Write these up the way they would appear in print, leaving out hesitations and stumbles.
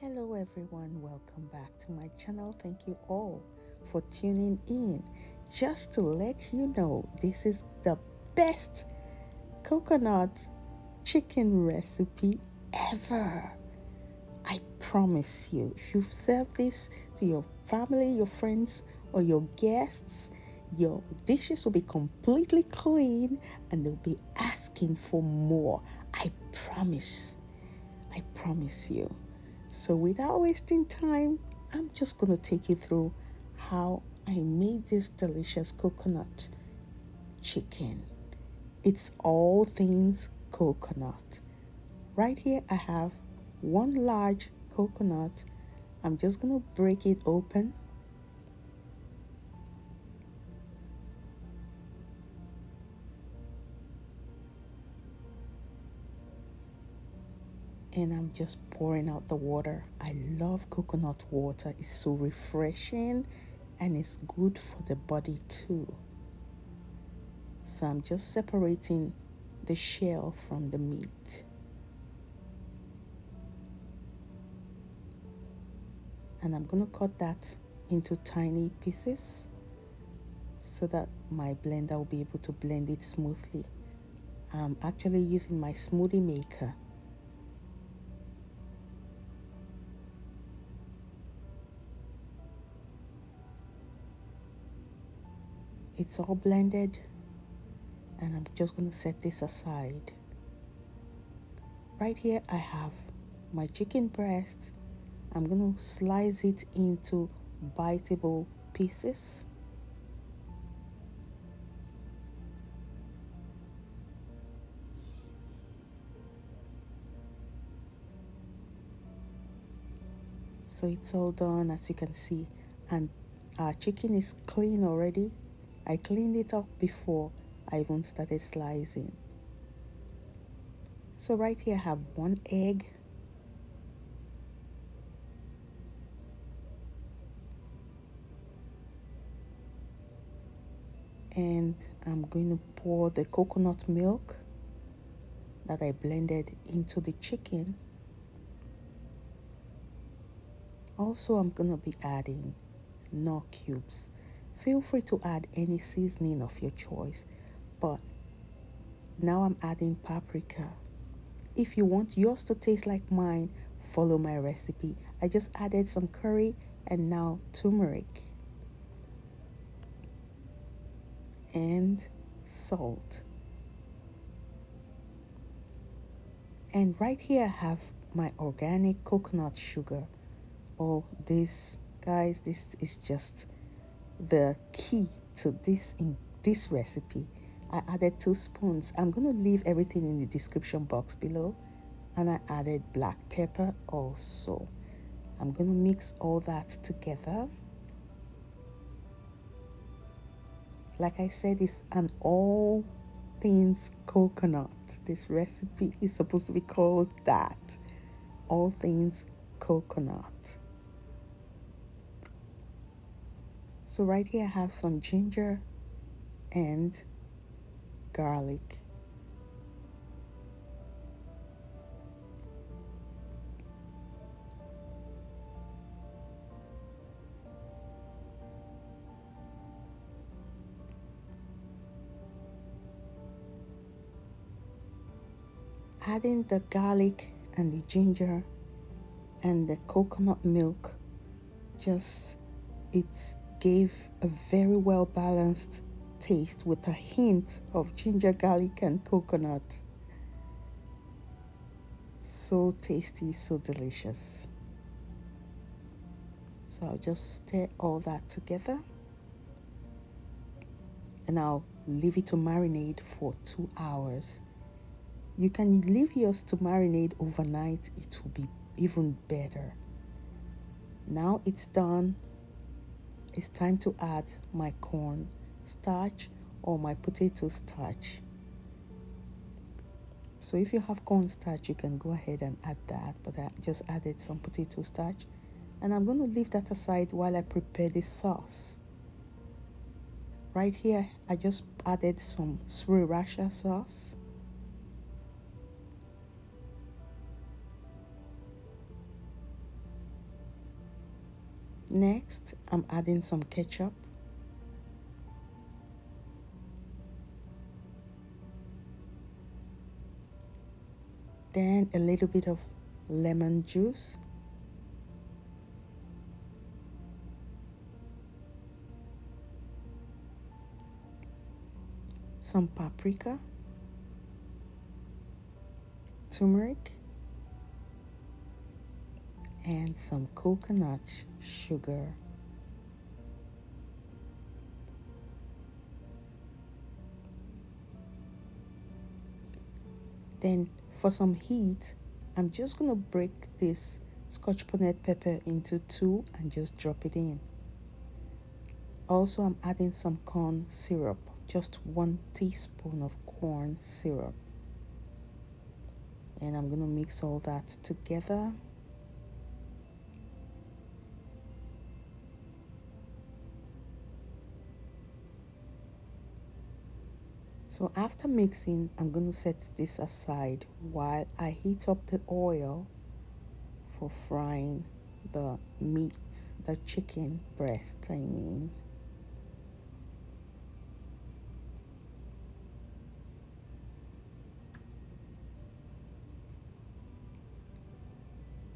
Hello everyone, welcome back to my channel. Thank you all for tuning in. Just to let you know, this is the best coconut chicken recipe ever. I promise you, if you serve this to your family, your friends, or your guests, your dishes will be completely clean and they'll be asking for more. I promise. I promise you. So, without wasting time, I'm just going to take you through how I made this delicious coconut chicken. It's all things coconut. Right here, I have one large coconut. I'm just going to break it open. And I'm just pouring out the water. I love coconut water. It's so refreshing and it's good for the body too. So I'm just separating the shell from the meat. And I'm going to cut that into tiny pieces so that my blender will be able to blend it smoothly. I'm actually using my smoothie maker. It's all blended and I'm just going to set this aside. Right here I have my chicken breast. I'm going to slice it into biteable pieces. So it's all done, as you can see, and our chicken is clean already. I cleaned it up before I even started slicing. So right here I have one egg, and I'm going to pour the coconut milk that I blended into the chicken. Also, I'm going to be adding KNORR cubes. Feel free to add any seasoning of your choice, but now I'm adding paprika. If you want yours to taste like mine, follow my recipe. I just added some curry and now turmeric and salt. And right here I have my organic coconut sugar. Oh, this, guys, this is just the key to this recipe. I added 2 spoons. I'm going to leave everything in the description box below. And I added black pepper also. I'm going to mix all that together. Like I said, it's an all things coconut. This recipe is supposed to be called that. All things coconut. So right here I have some ginger and garlic. Adding the garlic and the ginger and the coconut milk, just it gave a very well balanced taste with a hint of ginger, garlic, and coconut. So tasty, so delicious. So I'll just stir all that together and I'll leave it to marinate for 2 hours. You can leave yours to marinate overnight, it will be even better. Now it's done. It's time to add my corn starch or my potato starch. So if you have corn starch, you can go ahead and add that, but I just added some potato starch. And I'm going to leave that aside while I prepare the sauce. Right here, I just added some Sriracha sauce. Next, I'm adding some ketchup. Then a little bit of lemon juice. Some paprika. Turmeric. And some coconut sugar. Then for some heat, I'm just going to break this Scotch bonnet pepper into two and just drop it in. Also, I'm adding some corn syrup, just 1 teaspoon of corn syrup. And I'm going to mix all that together. So after mixing, I'm going to set this aside while I heat up the oil for frying the meat, the chicken breast, I mean.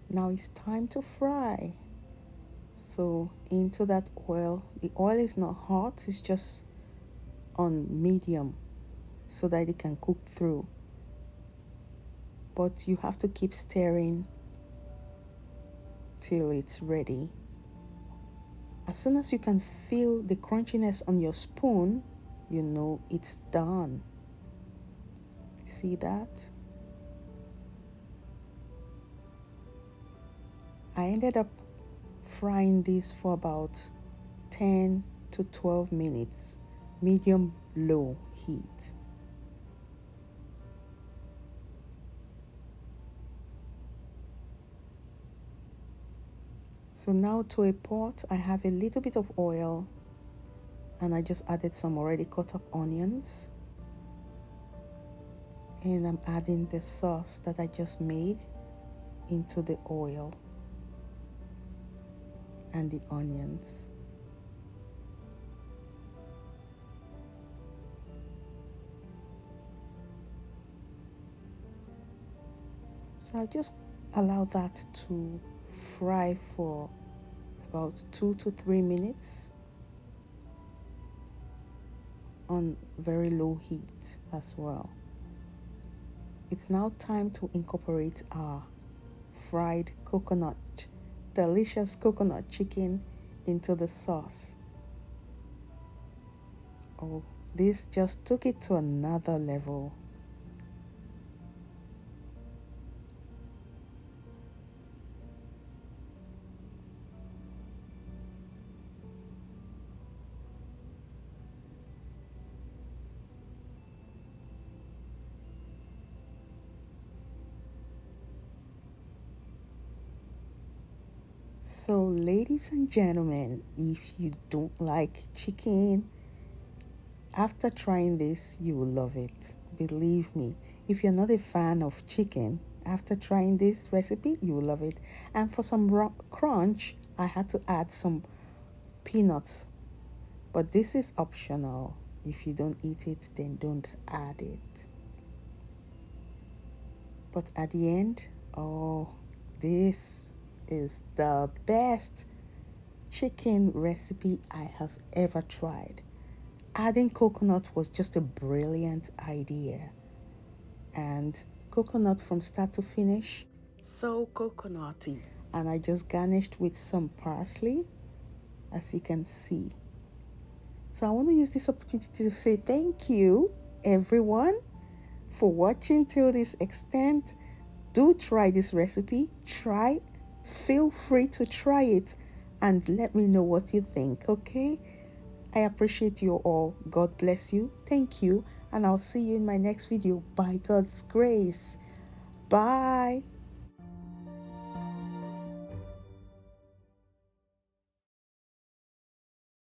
Now it's time to fry. So into that oil, the oil is not hot, it's just on medium so that it can cook through. But you have to keep stirring till it's ready. As soon as you can feel the crunchiness on your spoon, you know it's done. See that? I ended up frying this for about 10 to 12 minutes, medium low heat. So now to a pot, I have a little bit of oil and I just added some already cut up onions. And I'm adding the sauce that I just made into the oil and the onions. So I just allow that to fry for about 2 to 3 minutes on very low heat as well. It's now time to incorporate our fried coconut, delicious coconut chicken into the sauce. Oh, this just took it to another level. So, ladies and gentlemen, if you don't like chicken, after trying this, you will love it. Believe me. If you're not a fan of chicken, after trying this recipe, you will love it. And for some crunch, I had to add some peanuts. But this is optional. If you don't eat it, then don't add it. But at the end, oh, this is the best chicken recipe I have ever tried. Adding coconut was just a brilliant idea. And coconut from start to finish, so coconutty. And I just garnished with some parsley, as you can see. So I want to use this opportunity to say thank you, everyone, for watching till this extent. Do try this recipe. Feel free to try it and let me know what you think, okay? I appreciate you all. God bless you. Thank you. And I'll see you in my next video by God's grace. Bye.